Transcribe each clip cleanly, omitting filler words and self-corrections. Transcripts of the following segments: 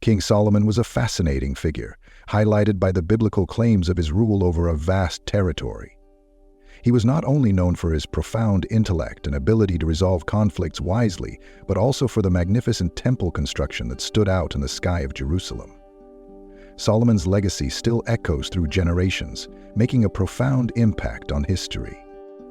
King Solomon was a fascinating figure, highlighted by the biblical claims of his rule over a vast territory. He was not only known for his profound intellect and ability to resolve conflicts wisely, but also for the magnificent temple construction that stood out in the sky of Jerusalem. Solomon's legacy still echoes through generations, making a profound impact on history.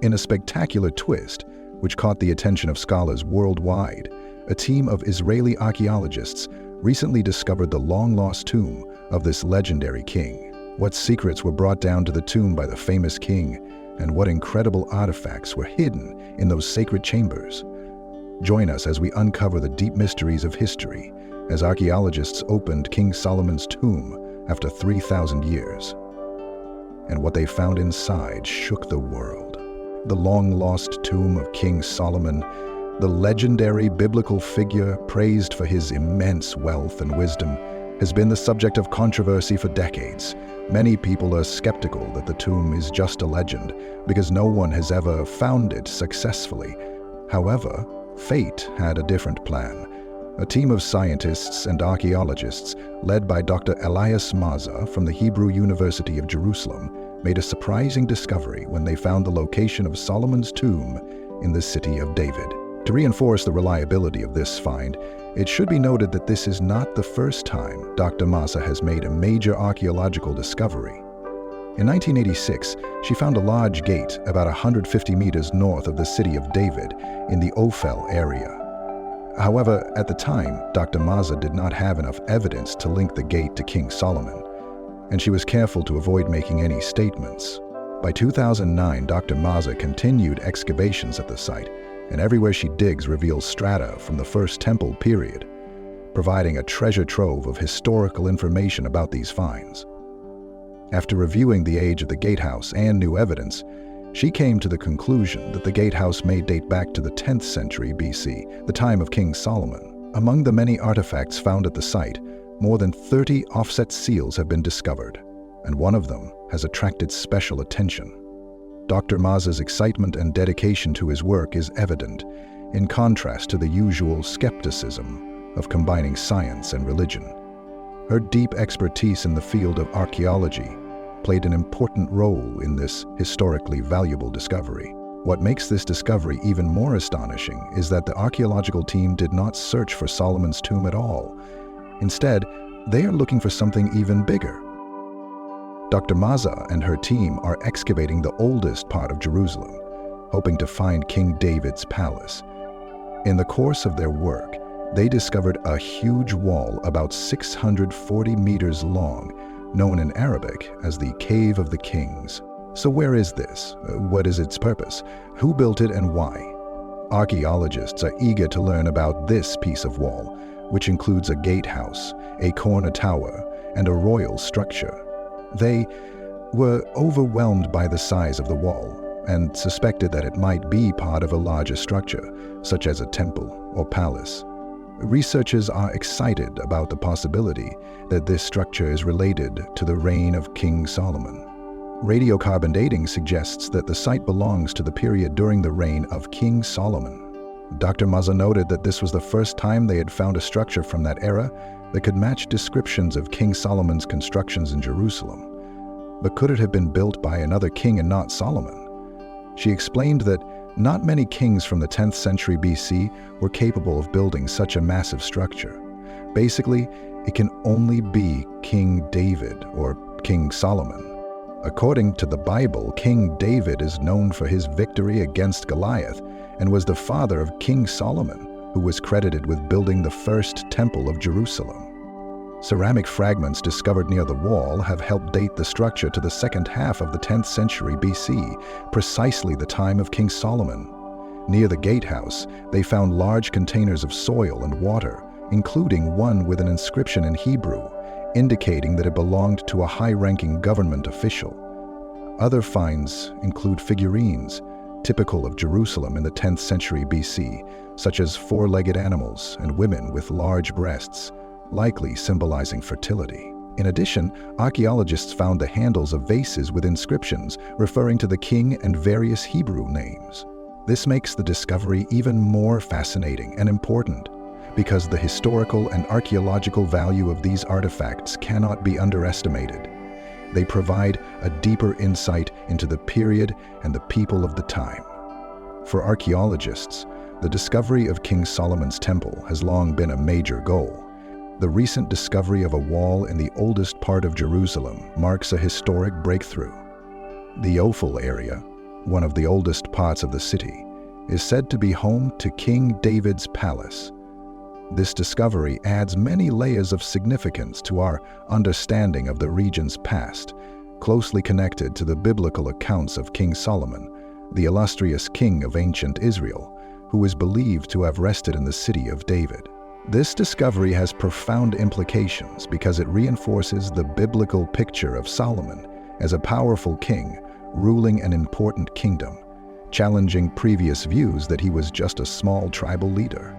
In a spectacular twist, which caught the attention of scholars worldwide, a team of Israeli archaeologists recently discovered the long-lost tomb of this legendary king. What secrets were brought down to the tomb by the famous king, and what incredible artifacts were hidden in those sacred chambers? Join us as we uncover the deep mysteries of history, as archaeologists opened King Solomon's tomb after 3,000 years. And what they found inside shook the world. The long-lost tomb of King Solomon, the legendary biblical figure praised for his immense wealth and wisdom, has been the subject of controversy for decades. Many people are skeptical that the tomb is just a legend because no one has ever found it successfully. However, fate had a different plan. A team of scientists and archaeologists, led by Dr. Elias Maza from the Hebrew University of Jerusalem, made a surprising discovery when they found the location of Solomon's tomb in the city of David. To reinforce the reliability of this find, it should be noted that this is not the first time Dr. Maza has made a major archaeological discovery. In 1986, she found a large gate about 150 meters north of the city of David in the Ophel area. However, at the time, Dr. Maza did not have enough evidence to link the gate to King Solomon, and she was careful to avoid making any statements. By 2009, Dr. Maza continued excavations at the site, and everywhere she digs reveals strata from the First Temple period, providing a treasure trove of historical information about these finds. After reviewing the age of the gatehouse and new evidence, she came to the conclusion that the gatehouse may date back to the 10th century BC, the time of King Solomon. Among the many artifacts found at the site, more than 30 offset seals have been discovered, and one of them has attracted special attention. Dr. Maza's excitement and dedication to his work is evident, in contrast to the usual skepticism of combining science and religion. Her deep expertise in the field of archaeology played an important role in this historically valuable discovery. What makes this discovery even more astonishing is that the archaeological team did not search for Solomon's tomb at all. Instead, they are looking for something even bigger. Dr. Maza and her team are excavating the oldest part of Jerusalem, hoping to find King David's palace. In the course of their work, they discovered a huge wall about 640 meters long, known in Arabic as the Cave of the Kings. So where is this? What is its purpose? Who built it and why? Archaeologists are eager to learn about this piece of wall, which includes a gatehouse, a corner tower, and a royal structure. They were overwhelmed by the size of the wall and suspected that it might be part of a larger structure, such as a temple or palace. Researchers are excited about the possibility that this structure is related to the reign of King Solomon. Radiocarbon dating suggests that the site belongs to the period during the reign of King Solomon. Dr. Maza noted that this was the first time they had found a structure from that era that could match descriptions of King Solomon's constructions in Jerusalem. But could it have been built by another king and not Solomon? She explained that not many kings from the 10th century BC were capable of building such a massive structure. Basically, it can only be King David or King Solomon. According to the Bible, King David is known for his victory against Goliath and was the father of King Solomon, who was credited with building the first temple of Jerusalem. Ceramic fragments discovered near the wall have helped date the structure to the second half of the 10th century BC, precisely the time of King Solomon. Near the gatehouse, they found large containers of soil and water, including one with an inscription in Hebrew, indicating that it belonged to a high-ranking government official. Other finds include figurines, typical of Jerusalem in the 10th century BC, such as four-legged animals and women with large breasts, likely symbolizing fertility. In addition, archaeologists found the handles of vases with inscriptions referring to the king and various Hebrew names. This makes the discovery even more fascinating and important. because the historical and archaeological value of these artifacts cannot be underestimated. They provide a deeper insight into the period and the people of the time. For archaeologists, the discovery of King Solomon's temple has long been a major goal. The recent discovery of a wall in the oldest part of Jerusalem marks a historic breakthrough. The Ophel area, one of the oldest parts of the city, is said to be home to King David's palace. This discovery adds many layers of significance to our understanding of the region's past, closely connected to the biblical accounts of King Solomon, the illustrious king of ancient Israel, who is believed to have rested in the city of David. This discovery has profound implications because it reinforces the biblical picture of Solomon as a powerful king ruling an important kingdom, challenging previous views that he was just a small tribal leader.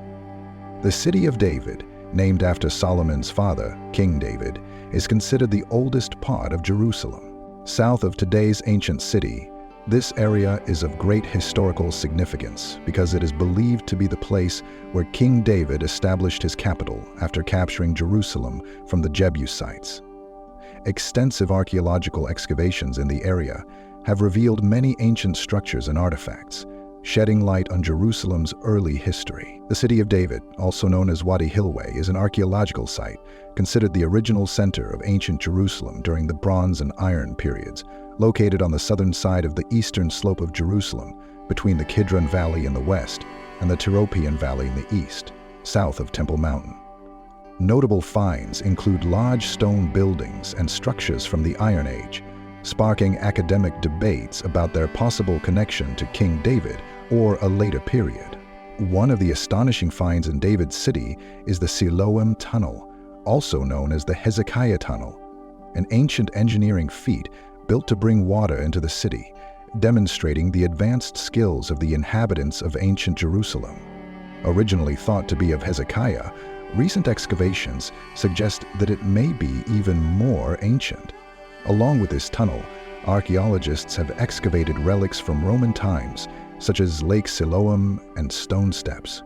The city of David, named after Solomon's father, King David, is considered the oldest part of Jerusalem. South of today's ancient city, this area is of great historical significance because it is believed to be the place where King David established his capital after capturing Jerusalem from the Jebusites. Extensive archaeological excavations in the area have revealed many ancient structures and artifacts, shedding light on Jerusalem's early history. The city of David, also known as Wadi Hilweh, is an archaeological site considered the original center of ancient Jerusalem during the Bronze and Iron periods, located on the southern side of the eastern slope of Jerusalem, between the Kidron Valley in the west and the Tyropoeon Valley in the east, south of Temple Mountain. Notable finds include large stone buildings and structures from the Iron Age, sparking academic debates about their possible connection to King David or a later period. One of the astonishing finds in David's city is the Siloam Tunnel, also known as the Hezekiah Tunnel, an ancient engineering feat built to bring water into the city, demonstrating the advanced skills of the inhabitants of ancient Jerusalem. Originally thought to be of Hezekiah, recent excavations suggest that it may be even more ancient. Along with this tunnel, archaeologists have excavated relics from Roman times, such as Lake Siloam and stone steps.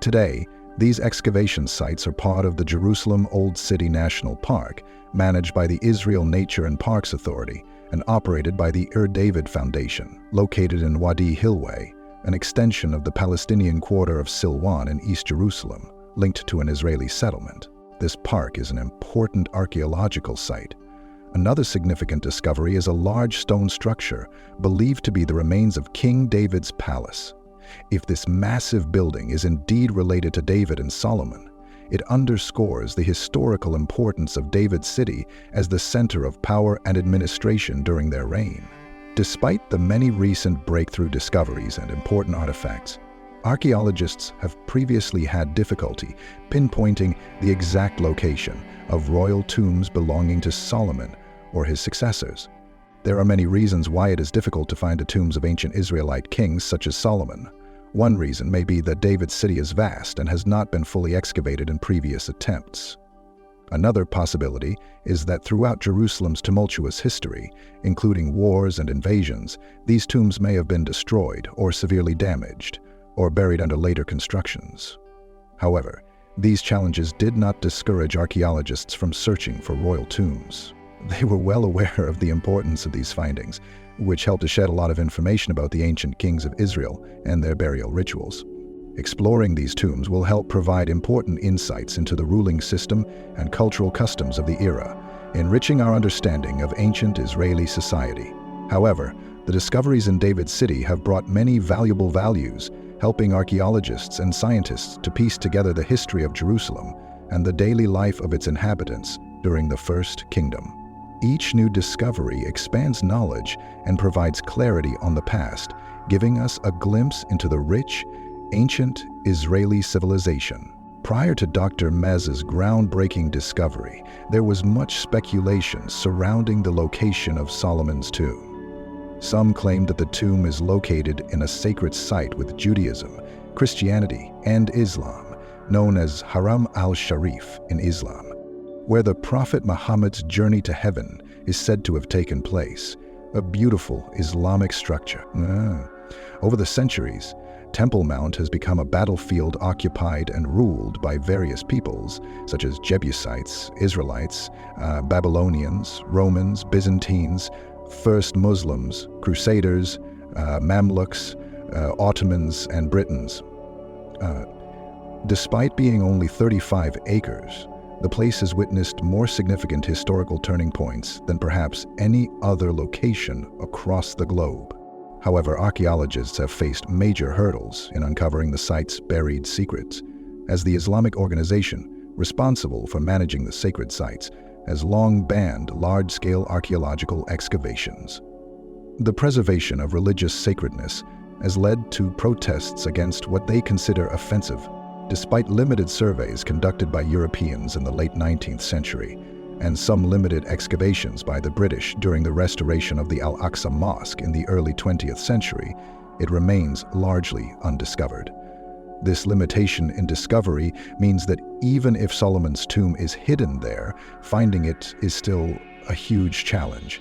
Today, these excavation sites are part of the Jerusalem Old City National Park, managed by the Israel Nature and Parks Authority and operated by the David Foundation, located in Wadi Hilweh, an extension of the Palestinian quarter of Silwan in East Jerusalem, linked to an Israeli settlement. This park is an important archaeological site. Another significant discovery is a large stone structure believed to be the remains of King David's palace. If this massive building is indeed related to David and Solomon, it underscores the historical importance of David's city as the center of power and administration during their reign. Despite the many recent breakthrough discoveries and important artifacts, archaeologists have previously had difficulty pinpointing the exact location of royal tombs belonging to Solomon or his successors. There are many reasons why it is difficult to find the tombs of ancient Israelite kings such as Solomon. One reason may be that David's city is vast and has not been fully excavated in previous attempts. Another possibility is that throughout Jerusalem's tumultuous history, including wars and invasions, these tombs may have been destroyed or severely damaged, or buried under later constructions. However, these challenges did not discourage archaeologists from searching for royal tombs. They were well aware of the importance of these findings, which helped to shed a lot of information about the ancient kings of Israel and their burial rituals. Exploring these tombs will help provide important insights into the ruling system and cultural customs of the era, enriching our understanding of ancient Israeli society. However, the discoveries in David's city have brought many valuable values, helping archaeologists and scientists to piece together the history of Jerusalem and the daily life of its inhabitants during the First Kingdom. Each new discovery expands knowledge and provides clarity on the past, giving us a glimpse into the rich, ancient Israeli civilization. Prior to Dr. Mez's groundbreaking discovery, there was much speculation surrounding the location of Solomon's tomb. Some claim that the tomb is located in a sacred site with Judaism, Christianity, and Islam, known as Haram al-Sharif in Islam, where the Prophet Muhammad's journey to heaven is said to have taken place, a beautiful Islamic structure. Over the centuries, Temple Mount has become a battlefield occupied and ruled by various peoples, such as Jebusites, Israelites, Babylonians, Romans, Byzantines, first Muslims, Crusaders, Mamluks, Ottomans, and Britons. Despite being only 35 acres, the place has witnessed more significant historical turning points than perhaps any other location across the globe. However, archaeologists have faced major hurdles in uncovering the site's buried secrets, as the Islamic organization responsible for managing the sacred sites has long banned large-scale archaeological excavations. The preservation of religious sacredness has led to protests against what they consider offensive, despite limited surveys conducted by Europeans in the late 19th century, and some limited excavations by the British during the restoration of the Al-Aqsa Mosque in the early 20th century, it remains largely undiscovered. This limitation in discovery means that even if Solomon's tomb is hidden there, finding it is still a huge challenge.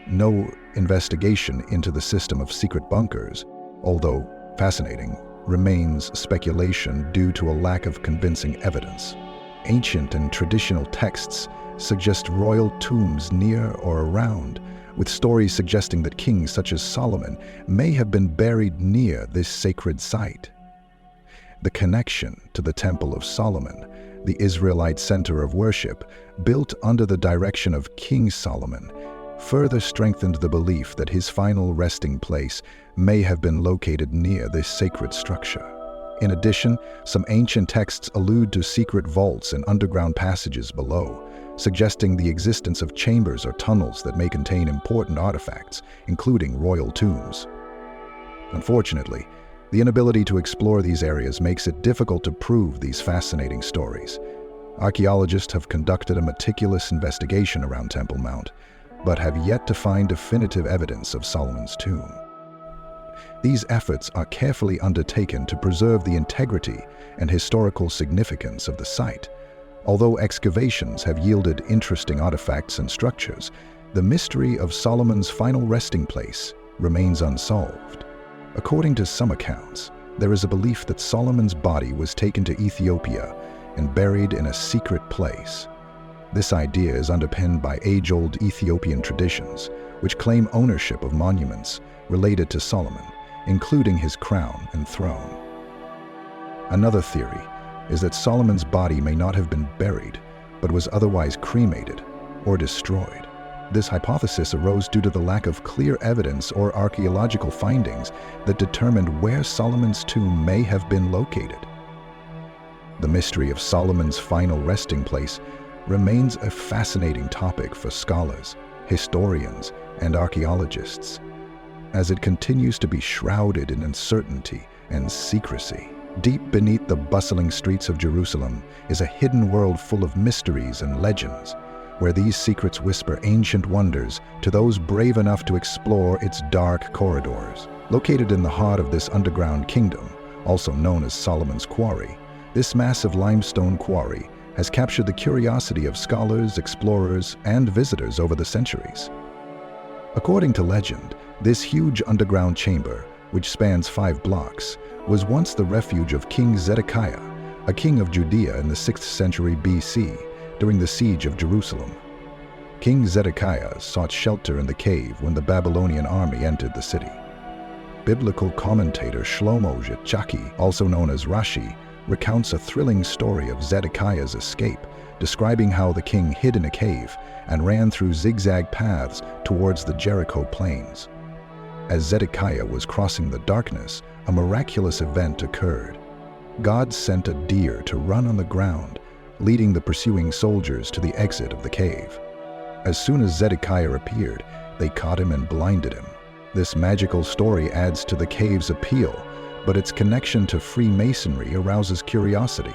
No investigation into the system of secret bunkers, although fascinating, remains speculation due to a lack of convincing evidence. Ancient and traditional texts suggest royal tombs near or around, with stories suggesting that kings such as Solomon may have been buried near this sacred site. The connection to the Temple of Solomon, the Israelite center of worship, built under the direction of King Solomon, further strengthened the belief that his final resting place may have been located near this sacred structure. In addition, some ancient texts allude to secret vaults and underground passages below, suggesting the existence of chambers or tunnels that may contain important artifacts, including royal tombs. Unfortunately, the inability to explore these areas makes it difficult to prove these fascinating stories. Archaeologists have conducted a meticulous investigation around Temple Mount, but have yet to find definitive evidence of Solomon's tomb. These efforts are carefully undertaken to preserve the integrity and historical significance of the site. Although excavations have yielded interesting artifacts and structures, the mystery of Solomon's final resting place remains unsolved. According to some accounts, there is a belief that Solomon's body was taken to Ethiopia and buried in a secret place. This idea is underpinned by age-old Ethiopian traditions, which claim ownership of monuments related to Solomon, including his crown and throne. Another theory is that Solomon's body may not have been buried, but was otherwise cremated or destroyed. This hypothesis arose due to the lack of clear evidence or archaeological findings that determined where Solomon's tomb may have been located. The mystery of Solomon's final resting place remains a fascinating topic for scholars, historians, and archaeologists, as it continues to be shrouded in uncertainty and secrecy. Deep beneath the bustling streets of Jerusalem is a hidden world full of mysteries and legends, where these secrets whisper ancient wonders to those brave enough to explore its dark corridors. Located in the heart of this underground kingdom, also known as Solomon's Quarry, this massive limestone quarry has captured the curiosity of scholars, explorers, and visitors over the centuries. According to legend, this huge underground chamber, which spans 5 blocks, was once the refuge of King Zedekiah, a king of Judea in the 6th century BC, during the siege of Jerusalem. King Zedekiah sought shelter in the cave when the Babylonian army entered the city. Biblical commentator Shlomo Yitzchaki, also known as Rashi, recounts a thrilling story of Zedekiah's escape, describing how the king hid in a cave and ran through zigzag paths towards the Jericho plains. As Zedekiah was crossing the darkness, a miraculous event occurred. God sent a deer to run on the ground, leading the pursuing soldiers to the exit of the cave. As soon as Zedekiah appeared, they caught him and blinded him. This magical story adds to the cave's appeal, but its connection to Freemasonry arouses curiosity.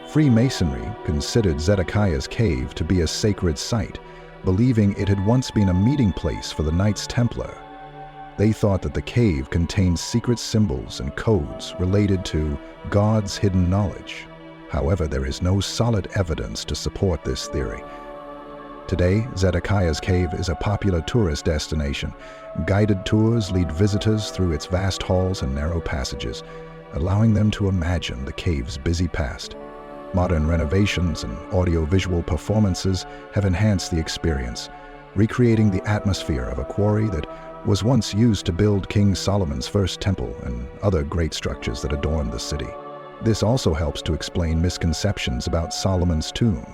Freemasonry considered Zedekiah's cave to be a sacred site, believing it had once been a meeting place for the Knights Templar. They thought that the cave contained secret symbols and codes related to God's hidden knowledge. However, there is no solid evidence to support this theory. Today, Zedekiah's Cave is a popular tourist destination. Guided tours lead visitors through its vast halls and narrow passages, allowing them to imagine the cave's busy past. Modern renovations and audio-visual performances have enhanced the experience, recreating the atmosphere of a quarry that was once used to build King Solomon's first temple and other great structures that adorn the city. This also helps to explain misconceptions about Solomon's tomb.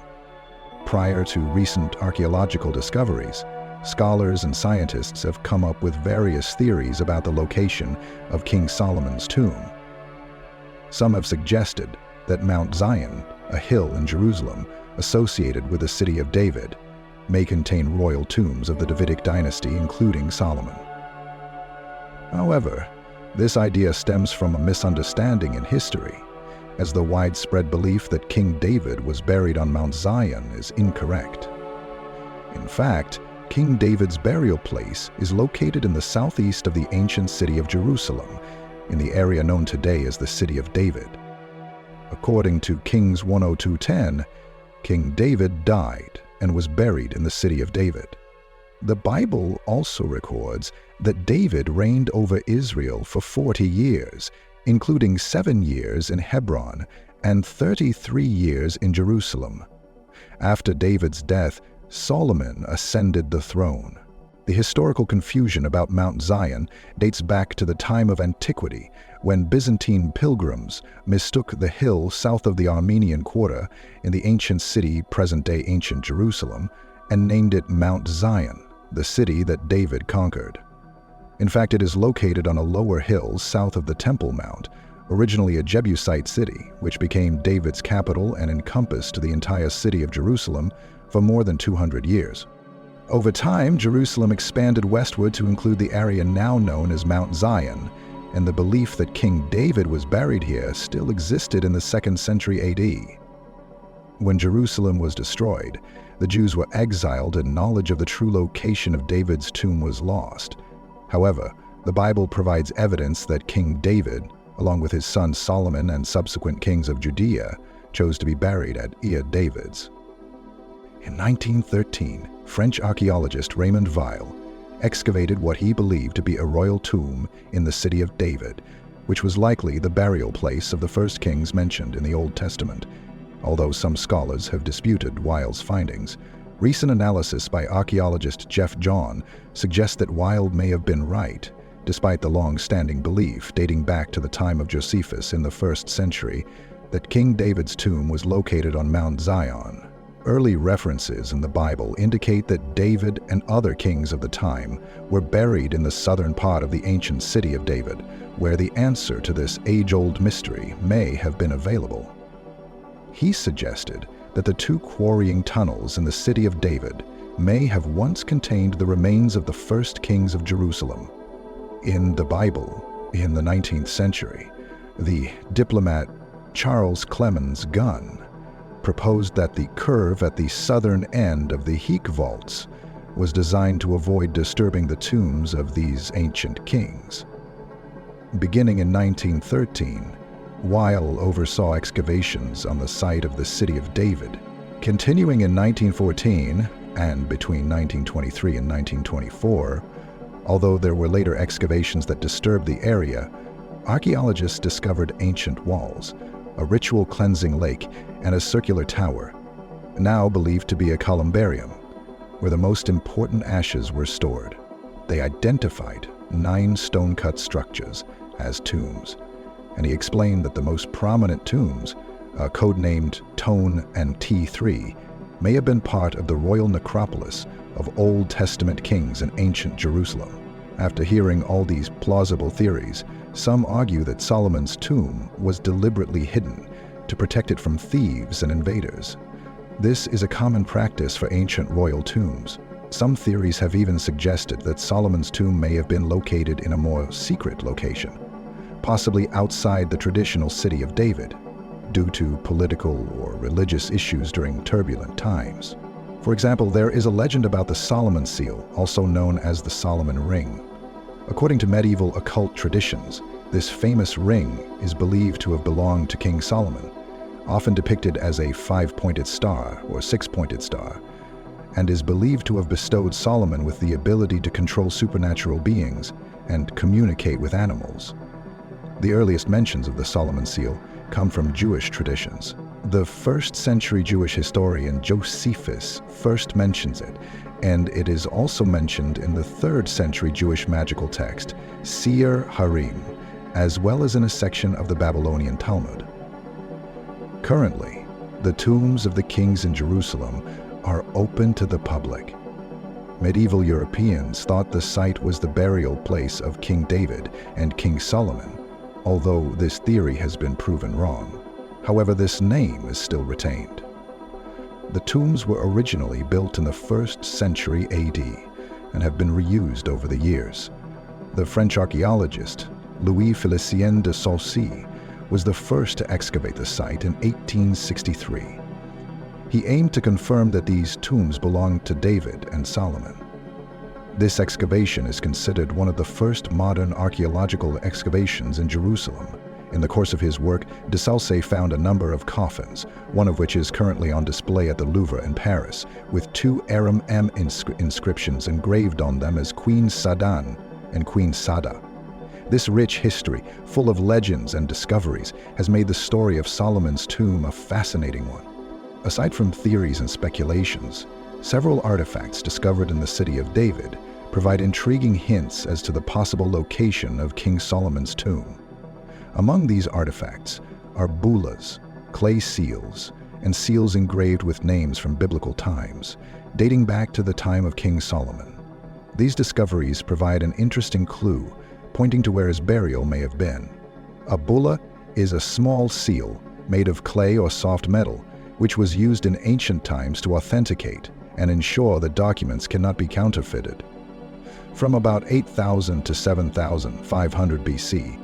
Prior to recent archaeological discoveries, scholars and scientists have come up with various theories about the location of King Solomon's tomb. Some have suggested that Mount Zion, a hill in Jerusalem associated with the city of David, may contain royal tombs of the Davidic dynasty, including Solomon. However, this idea stems from a misunderstanding in history, as the widespread belief that King David was buried on Mount Zion is incorrect. In fact, King David's burial place is located in the southeast of the ancient city of Jerusalem, in the area known today as the City of David. According to Kings 102:10, King David died and was buried in the City of David. The Bible also records that David reigned over Israel for 40 years, including 7 years in Hebron and 33 years in Jerusalem. After David's death, Solomon ascended the throne. The historical confusion about Mount Zion dates back to the time of antiquity, when Byzantine pilgrims mistook the hill south of the Armenian Quarter in the ancient city, present-day ancient Jerusalem, and named it Mount Zion, the city that David conquered. In fact, it is located on a lower hill south of the Temple Mount, originally a Jebusite city, which became David's capital and encompassed the entire city of Jerusalem for more than 200 years. Over time, Jerusalem expanded westward to include the area now known as Mount Zion, and the belief that King David was buried here still existed in the 2nd century AD. When Jerusalem was destroyed, the Jews were exiled and knowledge of the true location of David's tomb was lost. However, the Bible provides evidence that King David, along with his son Solomon and subsequent kings of Judea, chose to be buried at David's. In 1913, French archaeologist Raymond Weil excavated what he believed to be a royal tomb in the city of David, which was likely the burial place of the first kings mentioned in the Old Testament. Although some scholars have disputed Weil's findings, recent analysis by archaeologist Jeff John suggests that Weil may have been right, despite the long-standing belief dating back to the time of Josephus in the 1st century that King David's tomb was located on Mount Zion. Early references in the Bible indicate that David and other kings of the time were buried in the southern part of the ancient city of David, where the answer to this age-old mystery may have been available. He suggested that the 2 quarrying tunnels in the city of David may have once contained the remains of the first kings of Jerusalem. In the Bible, in the 19th century, the diplomat Charles Clemens Gunn proposed that the curve at the southern end of the Heek vaults was designed to avoid disturbing the tombs of these ancient kings. Beginning in 1913, Weil oversaw excavations on the site of the City of David. Continuing in 1914, and between 1923 and 1924, although there were later excavations that disturbed the area, archaeologists discovered ancient walls, a ritual cleansing lake, and a circular tower, now believed to be a columbarium, where the most important ashes were stored. They identified 9 stone-cut structures as tombs, and he explained that the most prominent tombs, codenamed Tone and T3, may have been part of the royal necropolis of Old Testament kings in ancient Jerusalem. After hearing all these plausible theories, some argue that Solomon's tomb was deliberately hidden to protect it from thieves and invaders. This is a common practice for ancient royal tombs. Some theories have even suggested that Solomon's tomb may have been located in a more secret location, possibly outside the traditional city of David, due to political or religious issues during turbulent times. For example, there is a legend about the Solomon seal, also known as the Solomon ring. According to medieval occult traditions, this famous ring is believed to have belonged to King Solomon, often depicted as a 5-pointed star or 6-pointed star. and is believed to have bestowed Solomon with the ability to control supernatural beings and communicate with animals. The earliest mentions of the Solomon seal come from Jewish traditions. The 1st century Jewish historian Josephus first mentions it, and it is also mentioned in the 3rd century Jewish magical text, Seir Harim, as well as in a section of the Babylonian Talmud. Currently, the tombs of the kings in Jerusalem are open to the public. Medieval Europeans thought the site was the burial place of King David and King Solomon, although this theory has been proven wrong. However, this name is still retained. The tombs were originally built in the 1st century AD and have been reused over the years. The French archaeologist Louis Félicien de Saussy was the first to excavate the site in 1863. He aimed to confirm that these tombs belonged to David and Solomon. This excavation is considered one of the first modern archaeological excavations in Jerusalem. In the course of his work, de Saussy found a number of coffins, one of which is currently on display at the Louvre in Paris, with 2 Aram M inscriptions engraved on them as Queen Sadan and Queen Sada. This rich history, full of legends and discoveries, has made the story of Solomon's tomb a fascinating one. Aside from theories and speculations, several artifacts discovered in the city of David provide intriguing hints as to the possible location of King Solomon's tomb. Among these artifacts are bulas, clay seals, and seals engraved with names from biblical times, dating back to the time of King Solomon. These discoveries provide an interesting clue, pointing to where his burial may have been. A bulla is a small seal made of clay or soft metal, which was used in ancient times to authenticate and ensure that documents cannot be counterfeited. From about 8,000 to 7,500 BC,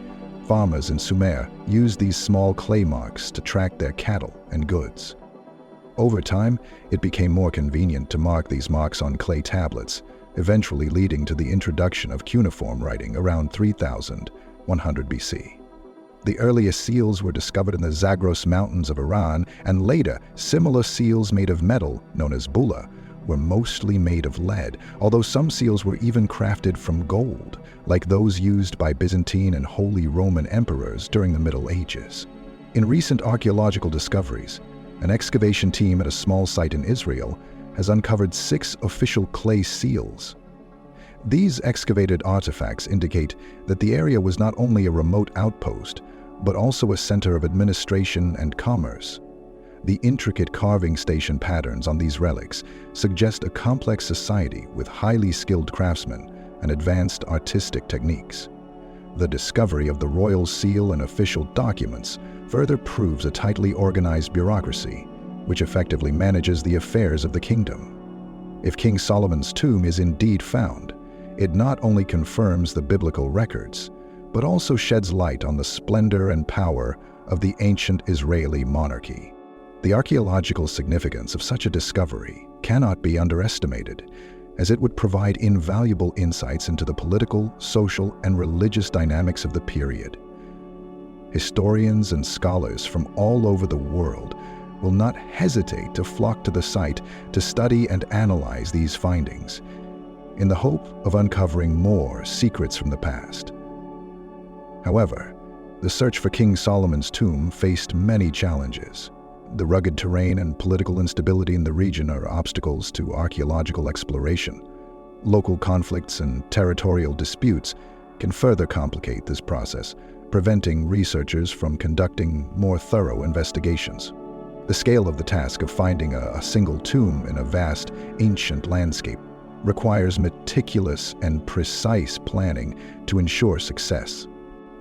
farmers in Sumer used these small clay marks to track their cattle and goods. Over time, it became more convenient to mark these marks on clay tablets, eventually leading to the introduction of cuneiform writing around 3,100 BC. The earliest seals were discovered in the Zagros Mountains of Iran, and later, similar seals made of metal, known as bulla, were mostly made of lead, although some seals were even crafted from gold, like those used by Byzantine and Holy Roman emperors during the Middle Ages. In recent archaeological discoveries, an excavation team at a small site in Israel has uncovered 6 official clay seals. These excavated artifacts indicate that the area was not only a remote outpost, but also a center of administration and commerce. The intricate carving station patterns on these relics suggest a complex society with highly skilled craftsmen and advanced artistic techniques. The discovery of the royal seal and official documents further proves a tightly organized bureaucracy, which effectively manages the affairs of the kingdom. If King Solomon's tomb is indeed found, it not only confirms the biblical records, but also sheds light on the splendor and power of the ancient Israeli monarchy. The archaeological significance of such a discovery cannot be underestimated, as it would provide invaluable insights into the political, social, and religious dynamics of the period. Historians and scholars from all over the world will not hesitate to flock to the site to study and analyze these findings, in the hope of uncovering more secrets from the past. However, the search for King Solomon's tomb faced many challenges. The rugged terrain and political instability in the region are obstacles to archaeological exploration. Local conflicts and territorial disputes can further complicate this process, preventing researchers from conducting more thorough investigations. The scale of the task of finding a single tomb in a vast, ancient landscape requires meticulous and precise planning to ensure success.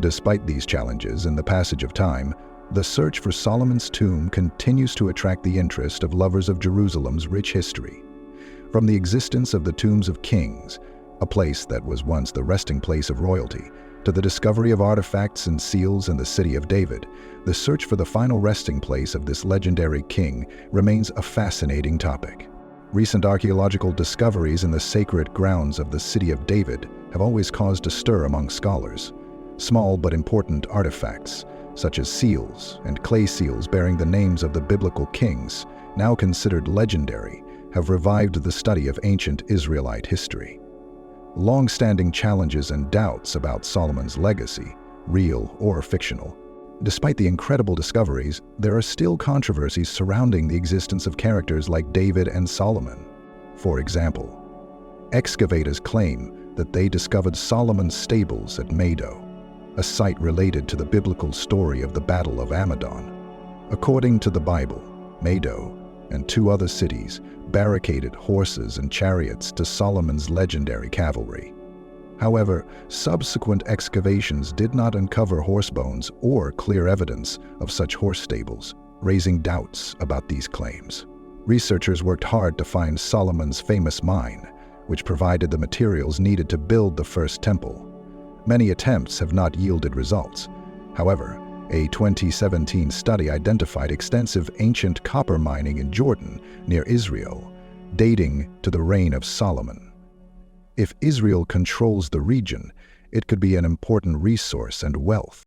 Despite these challenges and the passage of time, the search for Solomon's tomb continues to attract the interest of lovers of Jerusalem's rich history. From the existence of the tombs of kings, a place that was once the resting place of royalty, to the discovery of artifacts and seals in the city of David, the search for the final resting place of this legendary king remains a fascinating topic. Recent archaeological discoveries in the sacred grounds of the city of David have always caused a stir among scholars. Small but important artifacts, such as seals and clay seals bearing the names of the biblical kings, now considered legendary, have revived the study of ancient Israelite history. Long-standing challenges and doubts about Solomon's legacy, real or fictional. Despite the incredible discoveries, there are still controversies surrounding the existence of characters like David and Solomon. For example, excavators claim that they discovered Solomon's stables at Medo, a site related to the biblical story of the Battle of Ammon. According to the Bible, Medo and two other cities barricaded horses and chariots to Solomon's legendary cavalry. However, subsequent excavations did not uncover horse bones or clear evidence of such horse stables, raising doubts about these claims. Researchers worked hard to find Solomon's famous mine, which provided the materials needed to build the first temple. Many attempts have not yielded results. However, a 2017 study identified extensive ancient copper mining in Jordan, near Israel, dating to the reign of Solomon. If Israel controls the region, it could be an important resource and wealth